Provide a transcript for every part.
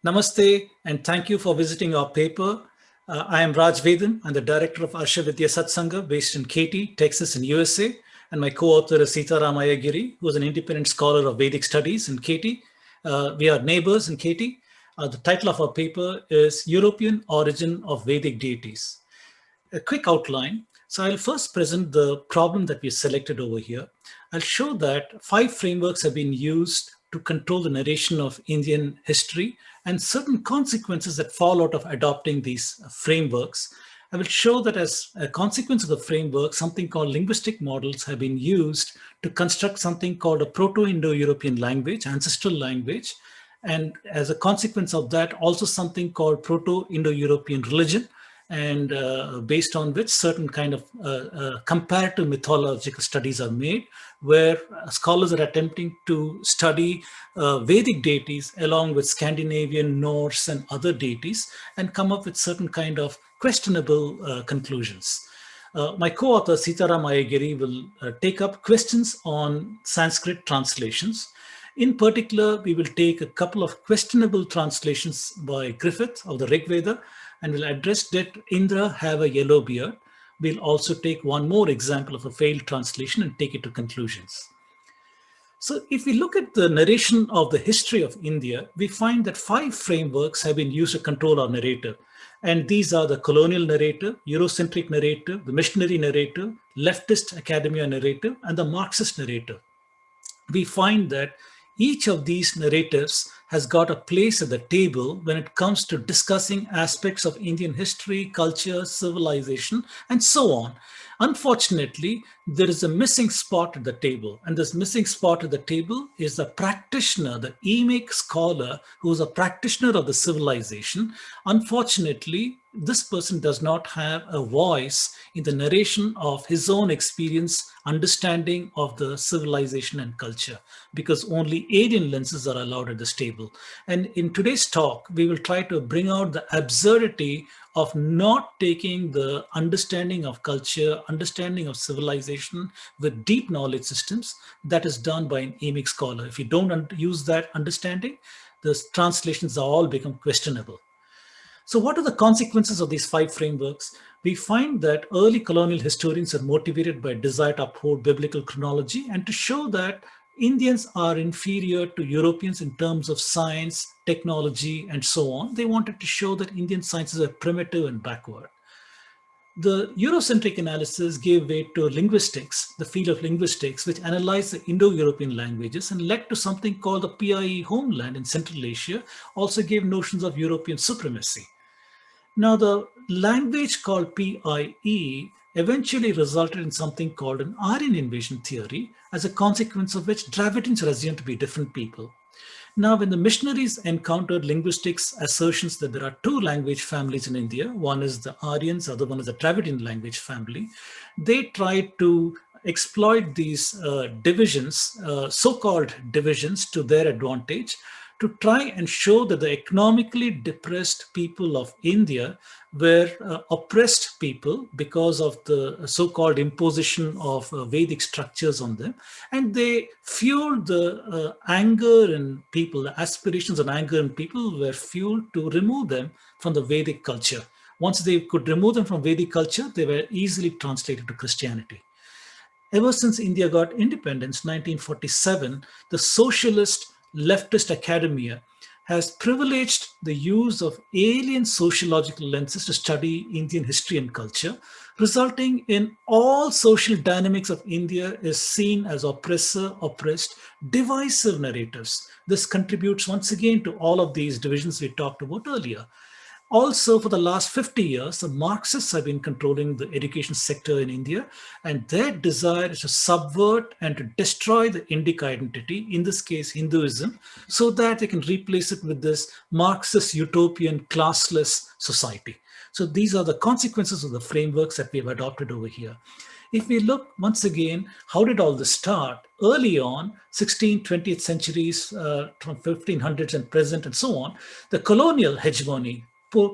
Namaste, and thank you for visiting our paper. I am Raj Vedan. I'm the director of Arsha Vidya Satsanga based in Katy, Texas in USA. And my co-author is Sitaram Ayagiri, who is an independent scholar of Vedic studies in Katy. We are neighbors in Katy. The title of our paper is European Origin of Vedic Deities. A quick outline. So I'll first present the problem that we selected over here. I'll show that 5 frameworks have been used to control the narration of Indian history and certain consequences that fall out of adopting these frameworks. I will show that as a consequence of the framework, something called linguistic models have been used to construct something called a Proto-Indo-European language, ancestral language, and as a consequence of that, also something called Proto-Indo-European religion, and based on which certain kind of comparative mythological studies are made, where scholars are attempting to study Vedic deities along with Scandinavian, Norse, and other deities, and come up with certain kind of questionable conclusions. My co-author Sitaram Ayagiri will take up questions on Sanskrit translations. In particular, we will take a couple of questionable translations by Griffith of the Rig Veda, and we'll address did Indra have a yellow beard. We'll also take one more example of a failed translation and take it to conclusions. So if we look at the narration of the history of India, we find that 5 frameworks have been used to control our narrative. And these are the colonial narrative, Eurocentric narrative, the missionary narrative, leftist academia narrative, and the Marxist narrative. We find that each of these narratives has got a place at the table when it comes to discussing aspects of Indian history, culture, civilization, and so on. Unfortunately, there is a missing spot at the table, and this missing spot at the table is the practitioner, the emic scholar who is a practitioner of the civilization. Unfortunately, this person does not have a voice in the narration of his own experience, understanding of the civilization and culture, because only alien lenses are allowed at this table. And in today's talk, we will try to bring out the absurdity of not taking the understanding of culture, understanding of civilization with deep knowledge systems that is done by an emic scholar. If you don't use that understanding, the translations are all become questionable. So what are the consequences of these 5 frameworks? We find that early colonial historians are motivated by a desire to uphold biblical chronology and to show that Indians are inferior to Europeans in terms of science, technology, and so on. They wanted to show that Indian sciences are primitive and backward. The Eurocentric analysis gave way to linguistics, the field of linguistics, which analyzed the Indo-European languages and led to something called the PIE homeland in Central Asia, also gave notions of European supremacy. Now, the language called PIE eventually resulted in something called an Aryan invasion theory, as a consequence of which Dravidians are assumed to be different people. Now, when the missionaries encountered linguistics assertions that there are 2 language families in India, one is the Aryans, the other one is the Dravidian language family, they tried to exploit these divisions, so-called divisions, to their advantage, to try and show that the economically depressed people of India were oppressed people because of the so-called imposition of Vedic structures on them. And they fueled the anger in people, the aspirations and anger in people were fueled to remove them from the Vedic culture. Once they could remove them from Vedic culture, they were easily translated to Christianity. Ever since India got independence, 1947, the socialist leftist academia has privileged the use of alien sociological lenses to study Indian history and culture, resulting in all social dynamics of India is seen as oppressor, oppressed, divisive narratives. This contributes once again to all of these divisions we talked about earlier. Also, for the last 50 years, the Marxists have been controlling the education sector in India, and their desire is to subvert and to destroy the Indic identity, in this case, Hinduism, so that they can replace it with this Marxist utopian classless society. So these are the consequences of the frameworks that we have adopted over here. If we look once again, how did all this start? Early on, 16th, 20th centuries, from 1500s and present and so on, the colonial hegemony,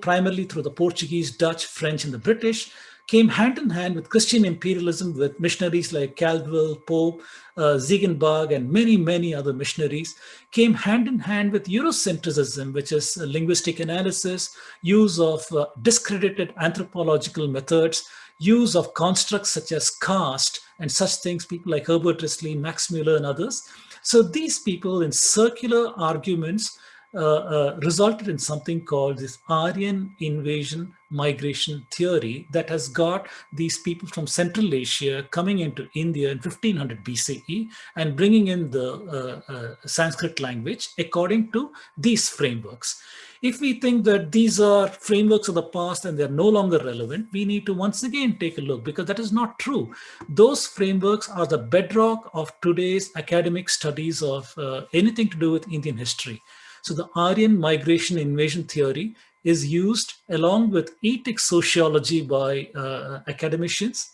primarily through the Portuguese, Dutch, French, and the British, came hand in hand with Christian imperialism, with missionaries like Caldwell, Pope, Ziegenberg, and many, many other missionaries, came hand in hand with Eurocentrism, which is linguistic analysis, use of discredited anthropological methods, use of constructs such as caste and such things, people like Herbert Risley, Max Muller, and others. So these people in circular arguments resulted in something called this Aryan invasion migration theory that has got these people from Central Asia coming into India in 1500 BCE and bringing in the Sanskrit language according to these frameworks. If we think that these are frameworks of the past and they're no longer relevant, we need to once again take a look, because that is not true. Those frameworks are the bedrock of today's academic studies of anything to do with Indian history. So the Aryan migration invasion theory is used along with ethic sociology by academicians,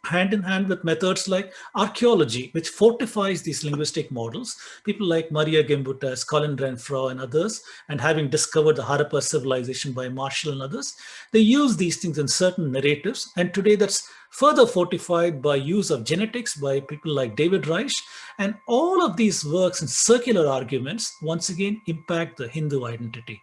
hand in hand with methods like archaeology, which fortifies these linguistic models. People like Maria Gimbutas, Colin Renfrew, and others, and having discovered the Harappa civilization by Marshall and others, they use these things in certain narratives. And today that's further fortified by use of genetics by people like David Reich. And all of these works and circular arguments, once again, impact the Hindu identity.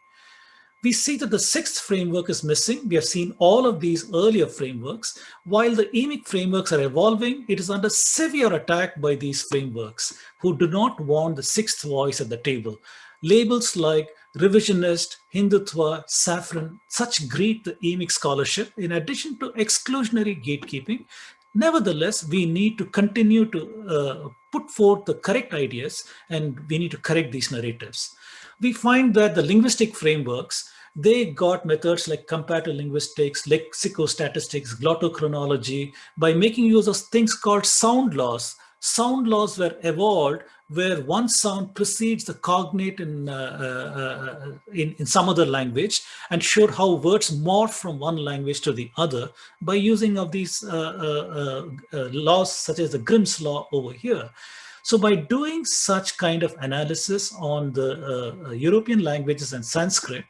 We see that the sixth framework is missing. We have seen all of these earlier frameworks. While the emic frameworks are evolving, it is under severe attack by these frameworks who do not want the sixth voice at the table. Labels like revisionist, Hindutva, saffron, such greet the emic scholarship in addition to exclusionary gatekeeping. Nevertheless, we need to continue to put forth the correct ideas, and we need to correct these narratives. We find that the linguistic frameworks, they got methods like comparative linguistics, lexicostatistics, glottochronology, by making use of things called sound laws. Sound laws were evolved where one sound precedes the cognate in some other language, and showed how words morph from one language to the other by using of these laws such as the Grimm's law over here. So by doing such kind of analysis on the European languages and Sanskrit,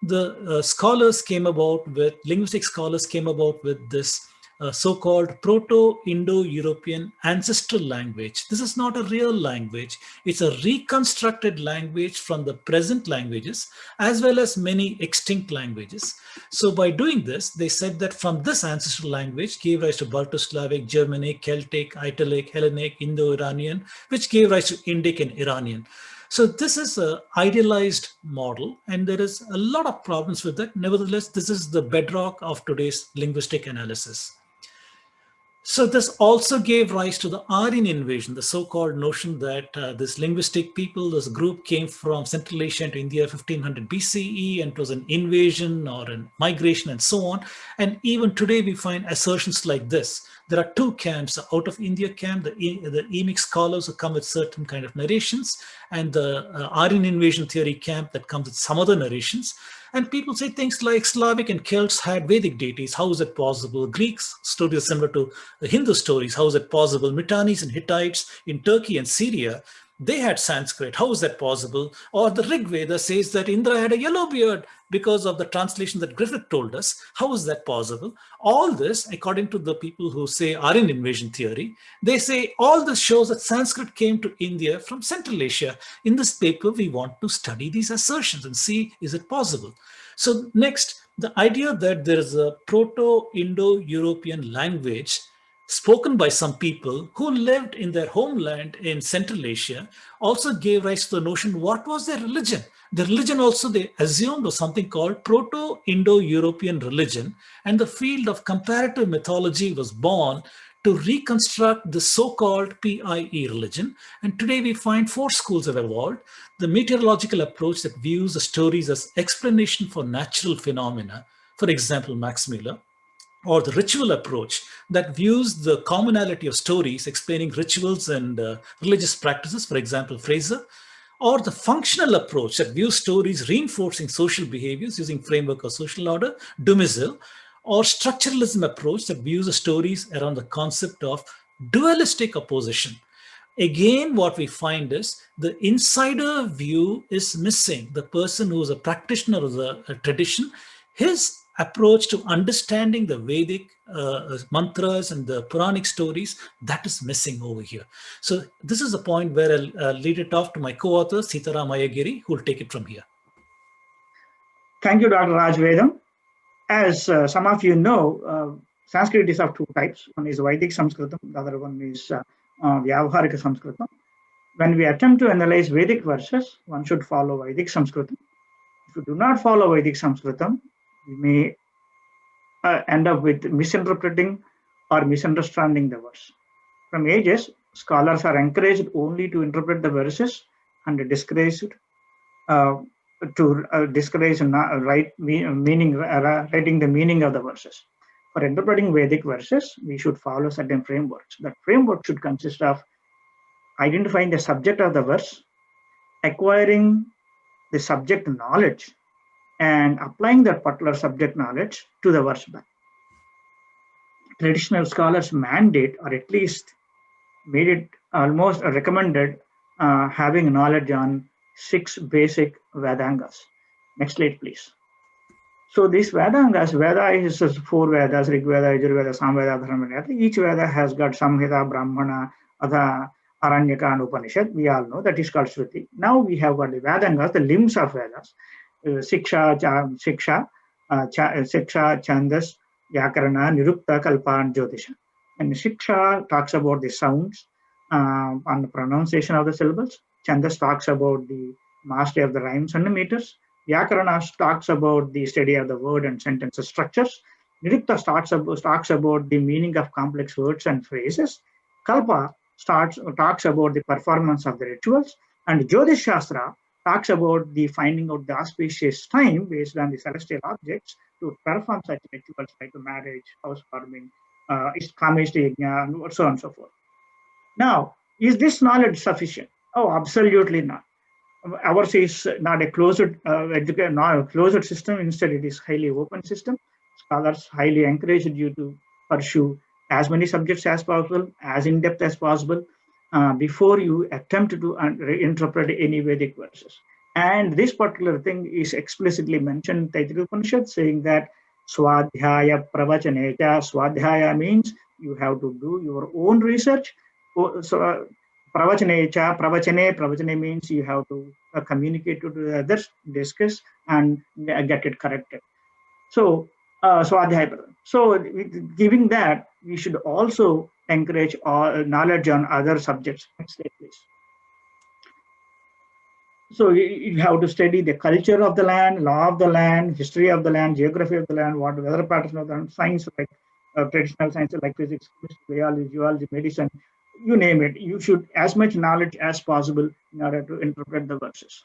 the scholars came about with, linguistic scholars came about with this so-called Proto-Indo-European ancestral language. This is not a real language. It's a reconstructed language from the present languages, as well as many extinct languages. So by doing this, they said that from this ancestral language gave rise to Balto-Slavic, Germanic, Celtic, Italic, Hellenic, Indo-Iranian, which gave rise to Indic and Iranian. So this is an idealized model, and there is a lot of problems with that. Nevertheless, this is the bedrock of today's linguistic analysis. So this also gave rise to the Aryan invasion, the so-called notion that this linguistic people, this group came from Central Asia into India 1500 BCE, and it was an invasion or a migration and so on. And even today we find assertions like this. There are two camps, the out of India camp, the emic scholars who come with certain kind of narrations, and the Aryan invasion theory camp that comes with some other narrations. And people say things like Slavic and Celts had Vedic deities. How is it possible? Greeks stories are similar to the Hindu stories. How is it possible? Mitannis and Hittites in Turkey and Syria, they had Sanskrit. How is that possible? Or the Rig Veda says that Indra had a yellow beard because of the translation that Griffith told us. How is that possible? All this, according to the people who say Aryan invasion theory, they say all this shows that Sanskrit came to India from Central Asia. In this paper, we want to study these assertions and see, is it possible? So next, the idea that there is a Proto-Indo-European language spoken by some people who lived in their homeland in Central Asia also gave rise to the notion, what was their religion? The religion also they assumed was something called Proto-Indo-European religion, and the field of comparative mythology was born to reconstruct the so-called PIE religion. And today we find four schools have evolved. The meteorological approach that views the stories as explanation for natural phenomena, for example, Max Muller, or the ritual approach that views the commonality of stories explaining rituals and religious practices, for example, Fraser, or the functional approach that views stories reinforcing social behaviors using framework of social order, Dumézil, or structuralism approach that views the stories around the concept of dualistic opposition. Again, what we find is the insider view is missing. The person who is a practitioner of the tradition, his approach to understanding the Vedic mantras and the Puranic stories, that is missing over here. So this is a point where I'll lead it off to my co-author, Sitaram Ayagiri, who will take it from here. Thank you, Dr. Raj Vedam. As some of you know, Sanskrit is of two types. One is Vedic Sanskritam, the other one is Vyavaharika Sanskritam. When we attempt to analyze Vedic verses, one should follow Vedic Sanskritam. If you do not follow Vedic Sanskritam, you may end up with misinterpreting or misunderstanding the verse. From ages, scholars are encouraged only to interpret the verses and discouraged writing the meaning of the verses. For interpreting Vedic verses, we should follow certain frameworks. That framework should consist of identifying the subject of the verse, acquiring the subject knowledge, and applying that particular subject knowledge to the verse. Traditional scholars mandate, or at least made it almost recommended, having knowledge on 6 basic Vedangas. Next slide, please. So these Vedangas, Veda is 4 Vedas, Rig Veda, Yajurveda, Samveda, Dharmaveda. Each Veda has got Samhita, Brahmana, Adha, Aranyaka, and Upanishad. We all know that is called Shruti. Now we have got the Vedangas, the limbs of Vedas. Siksha, Chandas, Vyakarana, Nirukta, Kalpa, and Jyotisha. And Siksha talks about the sounds and the pronunciation of the syllables. Chandas talks about the mastery of the rhymes and the meters. Vyakarana talks about the study of the word and sentence structures. Nirukta talks about the meaning of complex words and phrases. Kalpa talks about the performance of the rituals. And Jyotish Shastra talks about the finding out the auspicious time based on the celestial objects to perform such rituals like marriage, housewarming, Kameshti Yajna, and so on and so forth. Now, is this knowledge sufficient? Oh, absolutely not. Ours is not a closed system. Instead, it is highly open system. Scholars highly encourage you to pursue as many subjects as possible, as in depth as possible, before you attempt to interpret any Vedic verses. And this particular thing is explicitly mentioned in Taittiriya Upanishad, saying that Swadhyaya Pravachaneta. Swadhyaya means you have to do your own research. So, Pravachane means you have to communicate to the others, discuss, and get it corrected. So, Swadhyaya. So, giving that, we should also encourage knowledge on other subjects. Next slide, please. So, you have to study the culture of the land, law of the land, history of the land, geography of the land, what weather patterns of the land, science like traditional sciences like physics, biology, geology, medicine. You name it, you should as much knowledge as possible in order to interpret the verses.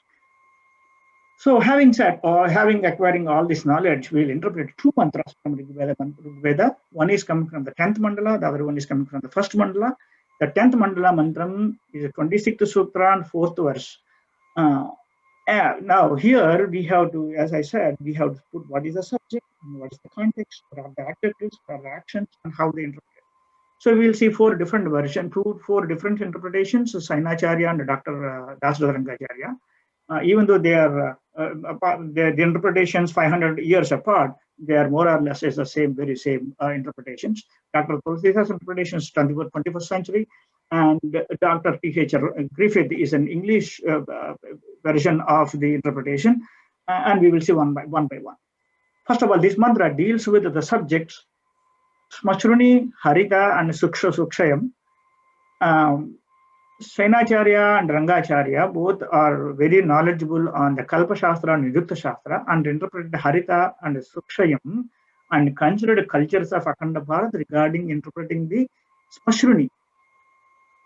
So having said, or having acquiring all this knowledge, we'll interpret 2 mantras from Rig Veda. One is coming from the 10th mandala, the other one is coming from the 1st mandala. The 10th mandala mantram is a 26th sutra and 4th verse. Now here we have to, as I said, we have to put what is the subject, and what is the context, what are the adjectives, what are the actions, and how they interpret. So we'll see 4 different versions, 4 different interpretations, Sainacharya and Dr. Dasadharangacharya. Even though they are the interpretations 500 years apart, they are more or less is the same, very same interpretations. Dr. Tulsidas' interpretation is 21st century, and Dr. T.H. Griffith is an English version of the interpretation, and we will see one by one. First of all, this mantra deals with the subjects Smachruni, Harita, and Sukshayam. Sainacharya and Rangacharya both are very knowledgeable on the Kalpa Shastra and Nirukta Shastra, and interpreted Harita and Sukshayam and considered cultures of Akhanda Bharat regarding interpreting the Smachruni.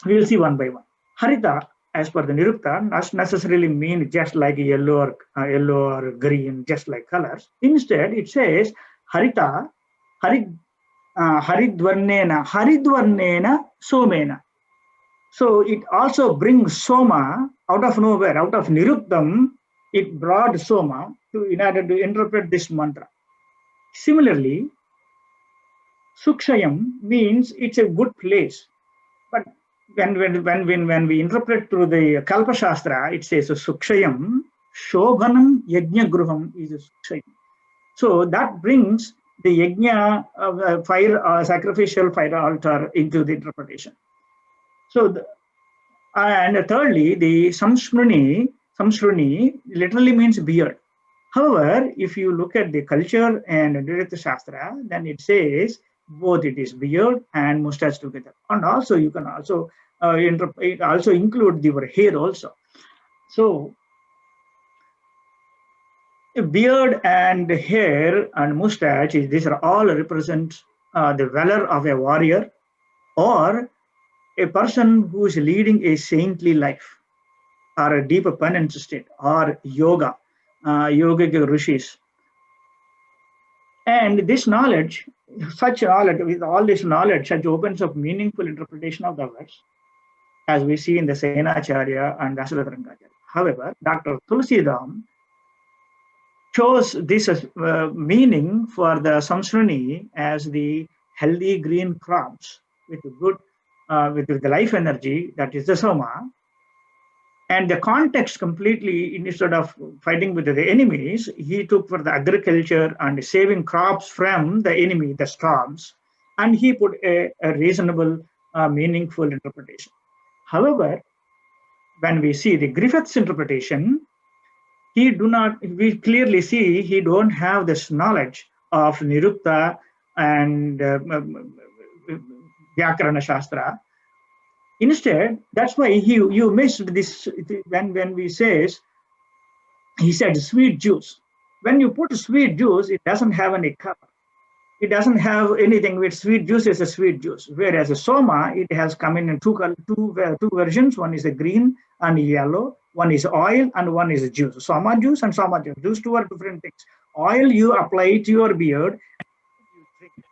We will see one by one. Harita, as per the Nirukta, does necessarily mean just like yellow or green, just like colors. Instead, it says Harita, Haridvarnena Somena. So it also brings Soma out of nowhere, out of Niruktam, it brought Soma in order to interpret this mantra. Similarly, Sukshayam means it's a good place. But when we interpret through the Kalpa Shastra, it says Sukshayam, Shobhanam Yajna Gruham is Sukshayam. So that brings the yajna, fire, sacrificial fire altar into the interpretation. So, and thirdly, the samshruni literally means beard. However, if you look at the culture and Nritya Shastra, then it says both it is beard and mustache together. And also you can also it also include your hair also. So beard and hair and mustache, these are all represent the valor of a warrior or a person who is leading a saintly life or a deeper penance state or yoga, yogic rishis. And this knowledge, such knowledge, with all this knowledge, such opens up meaningful interpretation of the words, as we see in the Sainacharya and Dasaratharankacharya. However, Dr. Tulsi Ram chose this as meaning for the Samsruni as the healthy green crops with good, with the life energy, that is the Soma. And the context completely, instead of fighting with the enemies, he took for the agriculture and saving crops from the enemy, the storms, and he put a reasonable, meaningful interpretation. However, when we see the Griffith's interpretation, we clearly see he don't have this knowledge of Nirukta and Vyakarana Shastra. Instead, that's why you missed this when we says, he said sweet juice. When you put sweet juice, it doesn't have any color. It doesn't have anything with sweet juice is a sweet juice. Whereas a soma, it has come in two versions. One is a green and yellow. One is oil and one is juice. Soma juice and soma juice. Those two are different things. Oil you apply to your beard and you drink. Okay.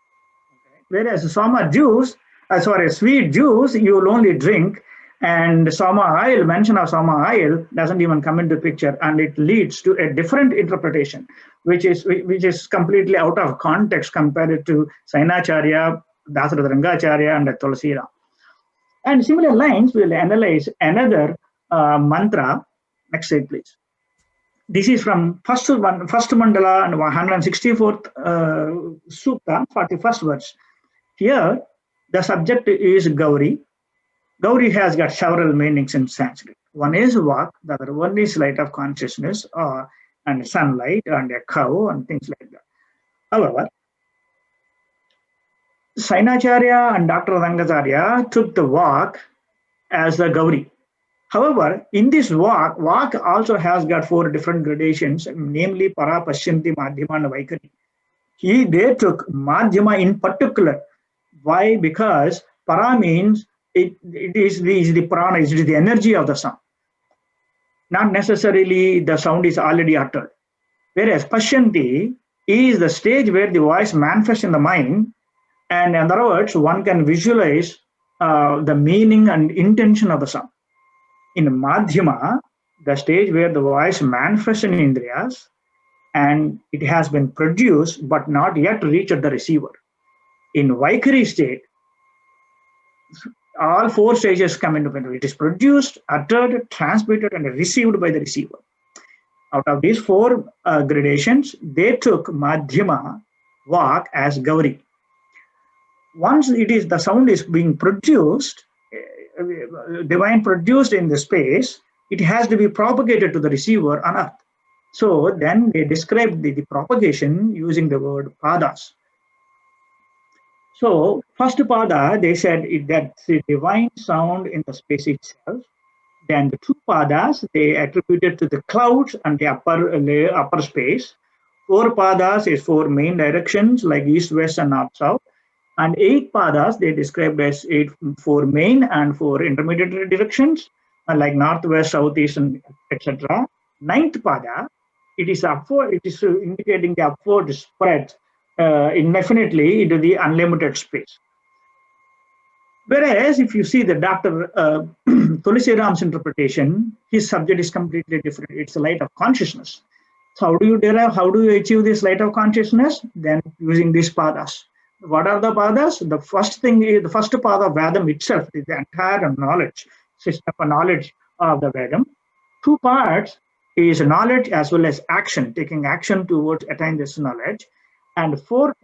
Whereas soma juice, sweet juice, you will only drink, and soma oil, mention of soma oil doesn't even come into picture, and it leads to a different interpretation, which is completely out of context compared to Sainacharya, Dasaratharankacharya, and Tulsi Ram. And similar lines, we'll analyze another mantra. Next slide, please. This is from first mandala and 164th sukta, 41st verse. Here, the subject is Gauri. Gauri has got several meanings in Sanskrit. One is Vak, the other one is light of consciousness, and sunlight, and a cow, and things like that. However, Sainacharya and Dr. Rankacharya took the Vak as the Gauri. However, in this Vak also has got 4 different gradations, namely Para, Pashyanti, Madhyama, and Vaikari. They took Madhyama in particular. Why? Because para means it is the prana, it is the energy of the sound. Not necessarily the sound is already uttered. Whereas Pashyanti is the stage where the voice manifests in the mind, and in other words, one can visualize the meaning and intention of the sound. In Madhyama, the stage where the voice manifests in Indriyas, and it has been produced but not yet reached the receiver. In Vaikari state, all 4 stages come into play. It is produced, uttered, transmitted, and received by the receiver. Out of these 4 gradations, they took Madhyama, Vak, as Gauri. Once the sound is being produced, divine produced in the space, it has to be propagated to the receiver on earth. So then they described the propagation using the word padas. So first pada, they said that's the divine sound in the space itself. Then the 2 padas, they attributed to the clouds and the upper space. 4 padas is 4 main directions like east, west, and north, south. And 8 padas, they described as 4 main and 4 intermediate directions, like north, west, south, east, and etc. 9th pada, it is upward. It is indicating the upward spread indefinitely into the unlimited space. Whereas if you see the Dr. Tulsi Ram's interpretation, his subject is completely different. It's the light of consciousness. So how do you achieve this light of consciousness? Then using these padas. What are the padas? The first thing is the first pada of Vedam itself is the entire knowledge system of knowledge of the Vedam. 2 parts is knowledge as well as action, taking action towards attain this knowledge. And the four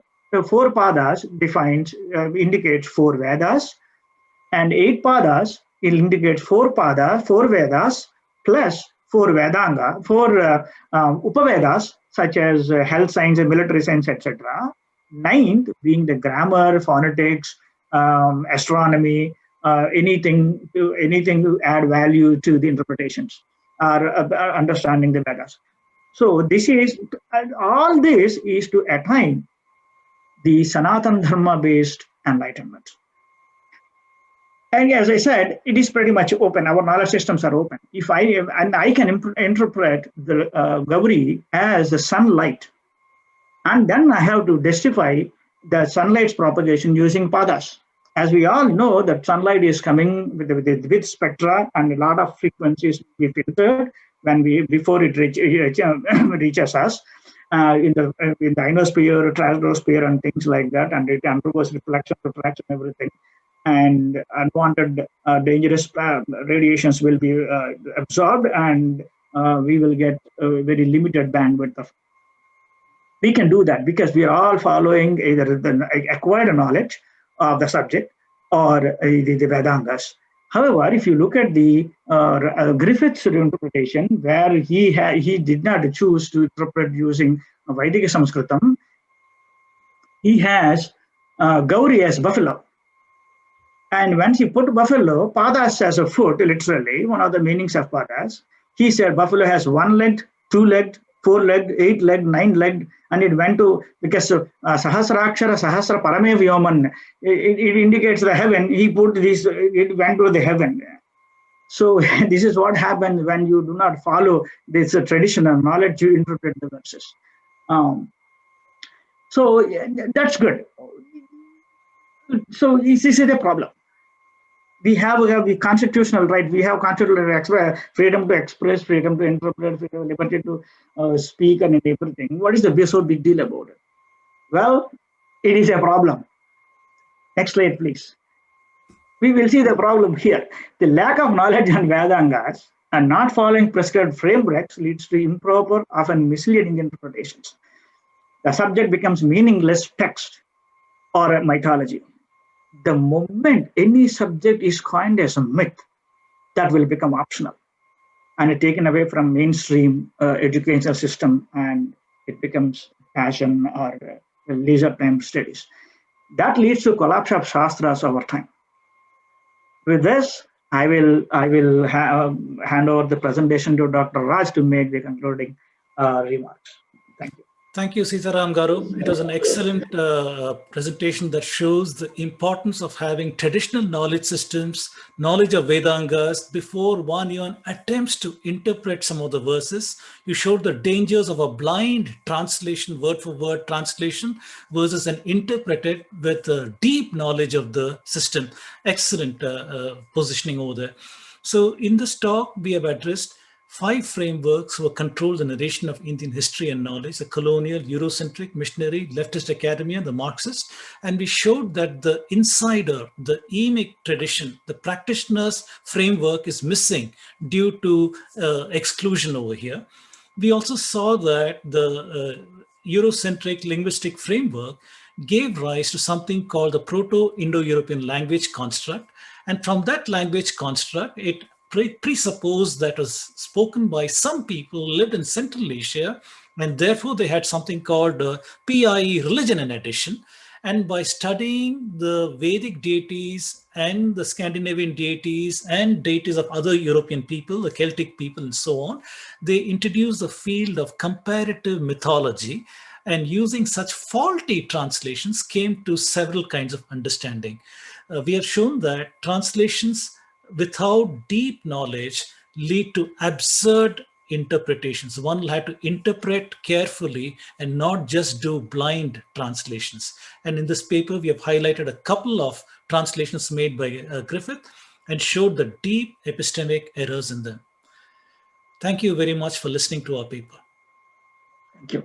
padas defines indicates four Vedas, and 8 padas will indicate 4 padas, 4 Vedas plus 4 Vedanga, 4 Upavedas such as health science and military science, etc. Ninth being the grammar, phonetics, astronomy, anything to add value to the interpretations or understanding the Vedas. So this is all this is to attain the Sanatana Dharma based enlightenment. And as I said, it is pretty much open. Our knowledge systems are open. If I can interpret the Gauri as the sunlight, and then I have to justify the sunlight's propagation using padas. As we all know, that sunlight is coming with spectra, and a lot of frequencies we filtered before it reaches us in the ionosphere, troposphere, and things like that, and it undergoes reflection, refraction, everything. And unwanted dangerous radiations will be absorbed, and we will get a very limited bandwidth of. We can do that because we are all following either the acquired knowledge of the subject or the Vedangas. However, if you look at the Griffith's interpretation, where he did not choose to interpret using Vedic Sanskritam, he has Gauri as buffalo. And once he put buffalo, padas as a foot, literally, one of the meanings of padas, he said buffalo has 1 leg, 2 leg, 4 leg, 8 leg, 9 leg, and it went to, because Sahasrakshara, Sahasra Parame Vyoman, it indicates the heaven. He put this, it went to the heaven. So this is what happens when you do not follow this traditional knowledge, you interpret the verses. So that's good. So this is a problem. We have the constitutional right. We have constitutional freedom to express, freedom to interpret, freedom, liberty to speak, and everything. What is the so big deal about it? Well, it is a problem. Next slide, please. We will see the problem here. The lack of knowledge on Vedangas and not following prescribed frameworks leads to improper, often misleading interpretations. The subject becomes meaningless text or a mythology. The moment any subject is coined as a myth, that will become optional and taken away from mainstream educational system, and it becomes passion or leisure time studies. That leads to collapse of shastras over time. With this, I will hand over the presentation to Dr. Raj to make the concluding remarks. Thank you. Thank you, Sitaram Garu. It was an excellent presentation that shows the importance of having traditional knowledge systems, knowledge of Vedangas before one even attempts to interpret some of the verses. You showed the dangers of a blind translation, word for word translation versus an interpreted with a deep knowledge of the system. Excellent positioning over there. So in this talk, we have addressed 5 frameworks who control the narration of Indian history and knowledge: the colonial, Eurocentric, missionary, leftist academia, the Marxist. And we showed that the insider, the emic tradition, the practitioner's framework is missing due to exclusion over here. We also saw that the Eurocentric linguistic framework gave rise to something called the Proto-Indo-European language construct. And from that language construct, it presupposed that was spoken by some people who lived in Central Asia, and therefore they had something called PIE, religion in addition. And by studying the Vedic deities and the Scandinavian deities and deities of other European people, the Celtic people and so on, they introduced the field of comparative mythology, and using such faulty translations came to several kinds of understanding. We have shown that translations without deep knowledge lead to absurd interpretations. One will have to interpret carefully and not just do blind translations. And in this paper, we have highlighted a couple of translations made by Griffith and showed the deep epistemic errors in them. Thank you very much for listening to our paper. Thank you.